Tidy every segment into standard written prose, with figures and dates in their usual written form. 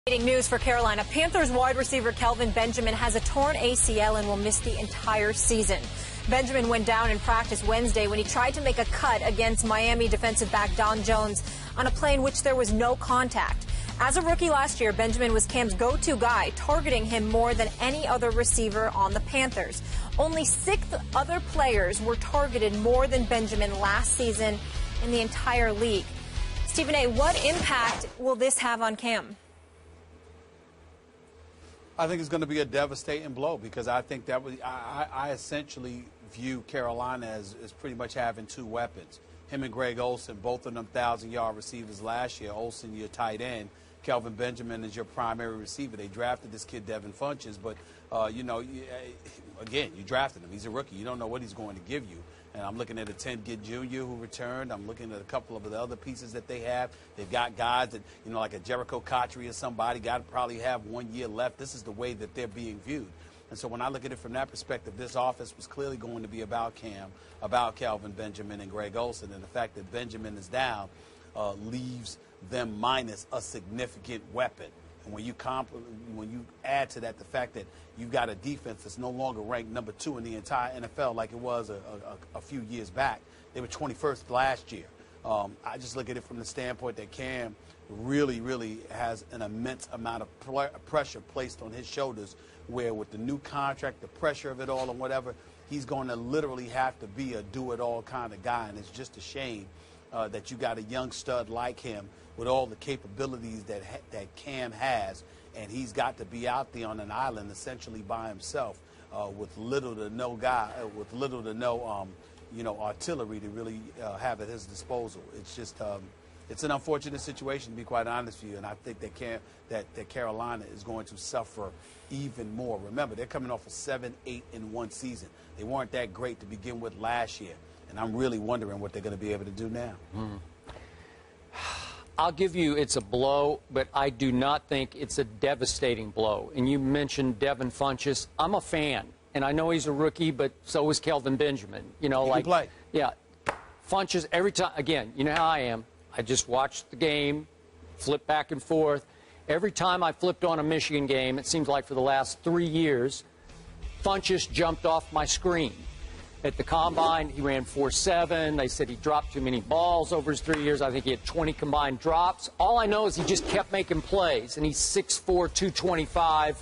News for Carolina. Panthers wide receiver Kelvin Benjamin has a torn ACL and will miss the entire season. Benjamin went down in practice Wednesday when he tried to make a cut against Miami defensive back Don Jones on a play in which there was no contact. As a rookie last year, Benjamin was Cam's go-to guy, targeting him more than any other receiver on the Panthers. Only 6 other players were targeted more than Benjamin last season in the entire league. Stephen A., what impact will this have on Cam? I think it's going to be a devastating blow because I think that I essentially view Carolina as pretty much having 2 weapons. Him and Greg Olsen, both of them 1,000-yard receivers last year. Olsen, your tight end. Kelvin Benjamin is your primary receiver. They drafted this kid, Devin Funchess, but, again, you drafted him. He's a rookie. You don't know what he's going to give you. And I'm looking at a 10-Git Jr. who returned. I'm looking at a couple of the other pieces that they have. They've got guys that, like a Jericho Cotchery or somebody, got to probably have 1 year left. This is the way that they're being viewed. And so when I look at it from that perspective, this offense was clearly going to be about Cam, about Kelvin Benjamin and Greg Olsen. And the fact that Benjamin is down leaves them minus a significant weapon. And when you add to that the fact that you've got a defense that's no longer ranked number 2 in the entire NFL like it was a few years back. They were 21st last year. I just look at it from the standpoint that Cam really, really has an immense amount of pressure placed on his shoulders, where with the new contract, the pressure of it all and whatever, he's going to literally have to be a do-it-all kind of guy. And it's just a shame that you got a young stud like him with all the capabilities that Cam has, and he's got to be out there on an island essentially by himself with little to no artillery to really have at his disposal. It's just it's an unfortunate situation, to be quite honest with you, and I think that Carolina is going to suffer even more. Remember, they're coming off a 7-8-1 season. They weren't that great to begin with last year, and I'm really wondering what they're going to be able to do now. I'll give you it's a blow, but I do not think it's a devastating blow. And you mentioned Devin Funchess. I'm a fan, and I know he's a rookie, but so is Kelvin Benjamin. He can play. Yeah. Funchess, every time, again, you know how I am. I just watch the game, flip back and forth. Every time I flipped on a Michigan game, it seems like for the last 3 years, Funchess jumped off my screen. At the Combine, he ran 4.7. They said he dropped too many balls over his 3 years. I think he had 20 combined drops. All I know is he just kept making plays, and he's 6'4", 225.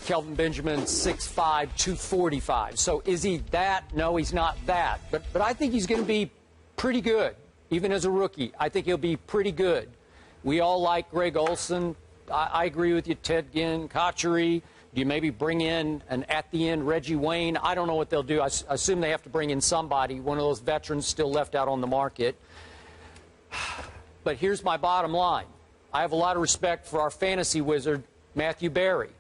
Kelvin Benjamin, 6'5", 245. So is he that? No, he's not that. But I think he's going to be pretty good, even as a rookie. I think he'll be pretty good. We all like Greg Olsen. I agree with you, Ted Ginn, Cotchery. Do you maybe bring in an at-the-end Reggie Wayne? I don't know what they'll do. I assume they have to bring in somebody, one of those veterans still left out on the market. But here's my bottom line. I have a lot of respect for our fantasy wizard, Matthew Berry.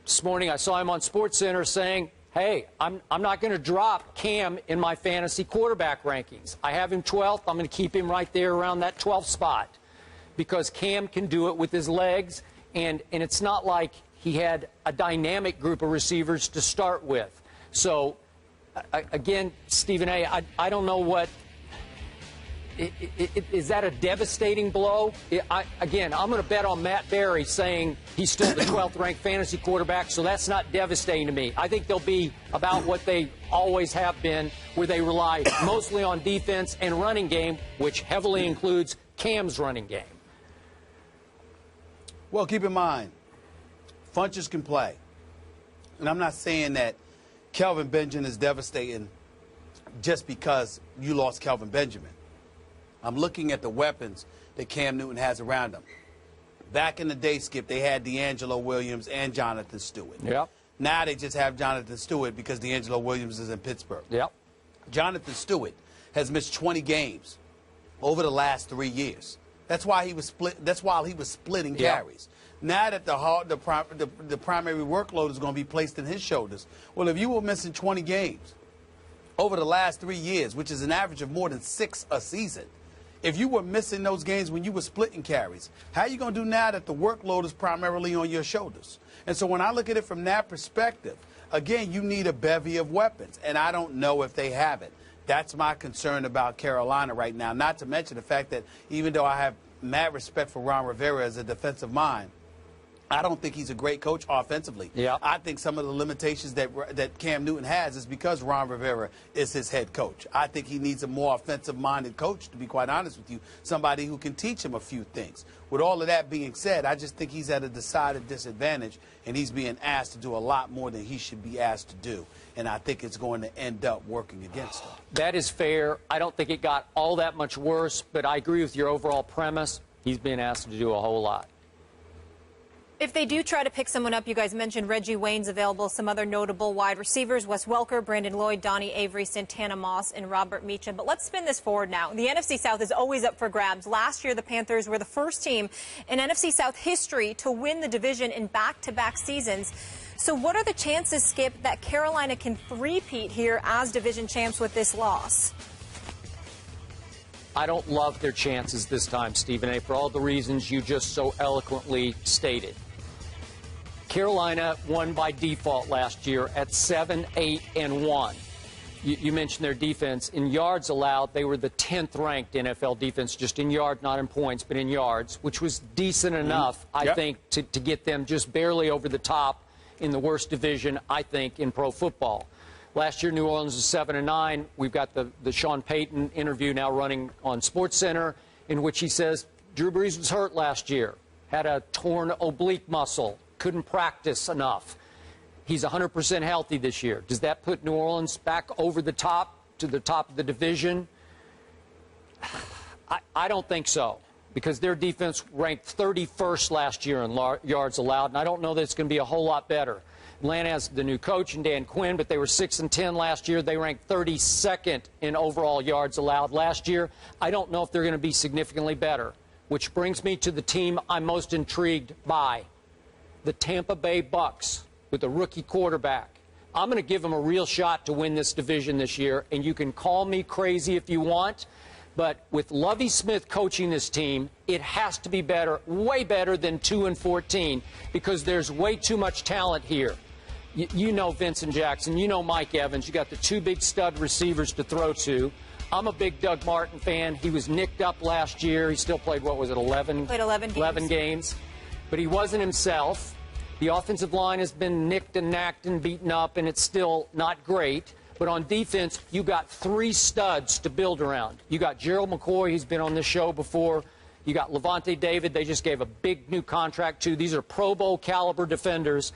This morning I saw him on SportsCenter saying, hey, I'm not going to drop Cam in my fantasy quarterback rankings. I have him 12th. I'm going to keep him right there around that 12th spot because Cam can do it with his legs, and it's not like he had a dynamic group of receivers to start with. So, again, Stephen A., I don't know what is that a devastating blow? Again, I'm going to bet on Matt Berry saying he's still the 12th ranked fantasy quarterback, so that's not devastating to me. I think they'll be about what they always have been, where they rely mostly on defense and running game, which heavily includes Cam's running game. Well, keep in mind, Funchess can play. And I'm not saying that Kelvin Benjamin is devastating just because you lost Kelvin Benjamin. I'm looking at the weapons that Cam Newton has around him. Back in the day, Skip, they had D'Angelo Williams and Jonathan Stewart. Yep. Now they just have Jonathan Stewart because D'Angelo Williams is in Pittsburgh. Yep. Jonathan Stewart has missed 20 games over the last 3 years. That's why he was split. That's why he was splitting carries. Now that the primary workload is going to be placed in his shoulders. Well, if you were missing 20 games over the last 3 years, which is an average of more than 6 a season, if you were missing those games when you were splitting carries, how are you going to do now that the workload is primarily on your shoulders? And so when I look at it from that perspective, again, you need a bevy of weapons, and I don't know if they have it. That's my concern about Carolina right now, not to mention the fact that even though I have mad respect for Ron Rivera as a defensive mind, I don't think he's a great coach offensively. Yeah. I think some of the limitations that Cam Newton has is because Ron Rivera is his head coach. I think he needs a more offensive-minded coach, to be quite honest with you, somebody who can teach him a few things. With all of that being said, I just think he's at a decided disadvantage, and he's being asked to do a lot more than he should be asked to do. And I think it's going to end up working against him. That is fair. I don't think it got all that much worse, but I agree with your overall premise. He's being asked to do a whole lot. If they do try to pick someone up, you guys mentioned Reggie Wayne's available, some other notable wide receivers, Wes Welker, Brandon Lloyd, Donnie Avery, Santana Moss, and Robert Meacham. But let's spin this forward now. The NFC South is always up for grabs. Last year, the Panthers were the first team in NFC South history to win the division in back-to-back seasons. So what are the chances, Skip, that Carolina can three-peat here as division champs with this loss? I don't love their chances this time, Stephen A., for all the reasons you just so eloquently stated. Carolina won by default last year at 7-8-1. You mentioned their defense. In yards allowed, they were the 10th ranked NFL defense, just in yards, not in points, but in yards, which was decent enough, I think, to get them just barely over the top in the worst division, I think, in pro football. Last year, New Orleans was 7-9. We've got the Sean Payton interview now running on SportsCenter, in which he says Drew Brees was hurt last year, had a torn oblique muscle, couldn't practice enough. He's 100% healthy this year. Does that put New Orleans back over the top, to the top of the division? I don't think so, because their defense ranked 31st last year in yards allowed, and I don't know that it's going to be a whole lot better. Atlanta has the new coach in Dan Quinn, but they were 6-10 last year. They ranked 32nd in overall yards allowed last year. I don't know if they're going to be significantly better, which brings me to the team I'm most intrigued by, the Tampa Bay Bucks with a rookie quarterback. I'm going to give them a real shot to win this division this year, and you can call me crazy if you want, but with Lovie Smith coaching this team, it has to be better, way better than 2-14, because there's way too much talent here. You know Vincent Jackson, you know Mike Evans, you got the two big stud receivers to throw to. I'm a big Doug Martin fan. He was nicked up last year. He still played, what was it, 11? Played 11 games. 11 games. But he wasn't himself. The offensive line has been nicked and knacked and beaten up, and it's still not great. But on defense, you got three studs to build around. You got Gerald McCoy, he's been on this show before. You got Levante David, they just gave a big new contract to. These are Pro Bowl caliber defenders.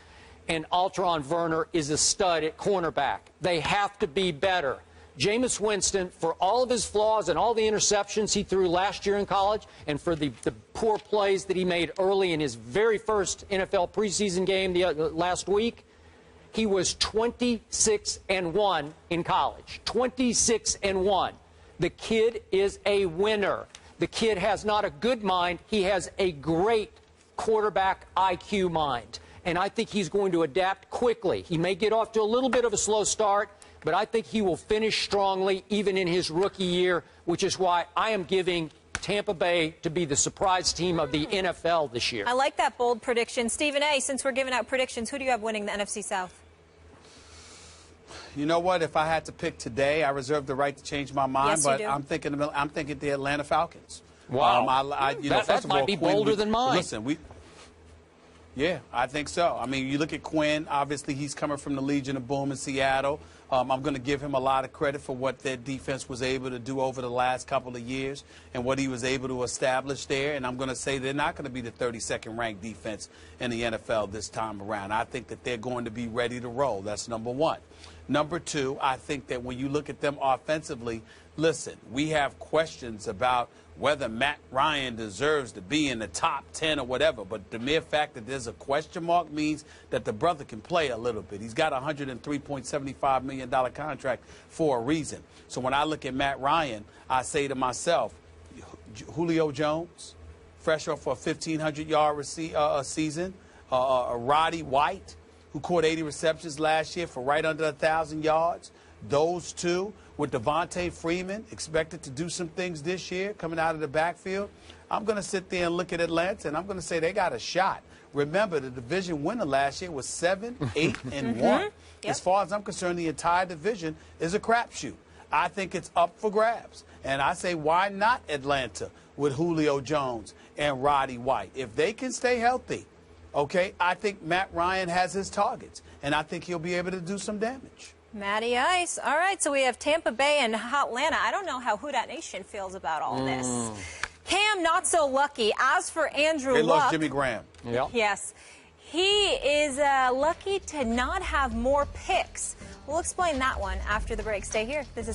And Altron Werner is a stud at cornerback. They have to be better. Jameis Winston, for all of his flaws and all the interceptions he threw last year in college, and for the poor plays that he made early in his very first NFL preseason game last week, he was 26-1 in college. 26-1. The kid is a winner. The kid has not a good mind. He has a great quarterback IQ mind. And I think he's going to adapt quickly. He may get off to a little bit of a slow start, but I think he will finish strongly even in his rookie year, which is why I am giving Tampa Bay to be the surprise team of the NFL this year. I like that bold prediction. Stephen A., since we're giving out predictions, who do you have winning the NFC South? You know what? If I had to pick today, I reserve the right to change my mind, yes, but you do. I'm thinking the Atlanta Falcons. Wow. That might be bolder than mine. Listen, yeah, I think so. I mean, you look at Quinn. Obviously, he's coming from the Legion of Boom in Seattle. I'm going to give him a lot of credit for what their defense was able to do over the last couple of years and what he was able to establish there. And I'm going to say they're not going to be the 32nd ranked defense in the NFL this time around. I think that they're going to be ready to roll. That's number one. Number two, I think that when you look at them offensively, listen, we have questions about whether Matt Ryan deserves to be in the top 10 or whatever, but the mere fact that there's a question mark means that the brother can play a little bit. He's got a $103.75 million contract for a reason. So when I look at Matt Ryan, I say to myself, Julio Jones, fresh off for a 1,500-yard season, Roddy White, who caught 80 receptions last year for right under 1,000 yards. Those two, with Devontae Freeman expected to do some things this year coming out of the backfield, I'm going to sit there and look at Atlanta, and I'm going to say they got a shot. Remember, the division winner last year was 7-8-1. Yep. As far as I'm concerned, the entire division is a crapshoot. I think it's up for grabs. And I say, why not Atlanta with Julio Jones and Roddy White? If they can stay healthy, Okay, I think Matt Ryan has his targets, and I think he'll be able to do some damage. Matty Ice. All right, so we have Tampa Bay and Atlanta. I don't know how Who Dat Nation feels about all this. Cam, not so lucky. As for Andrew They Luck, lost Jimmy Graham. Yep. yes, he is lucky to not have more picks. We'll explain that one after the break. Stay here. This is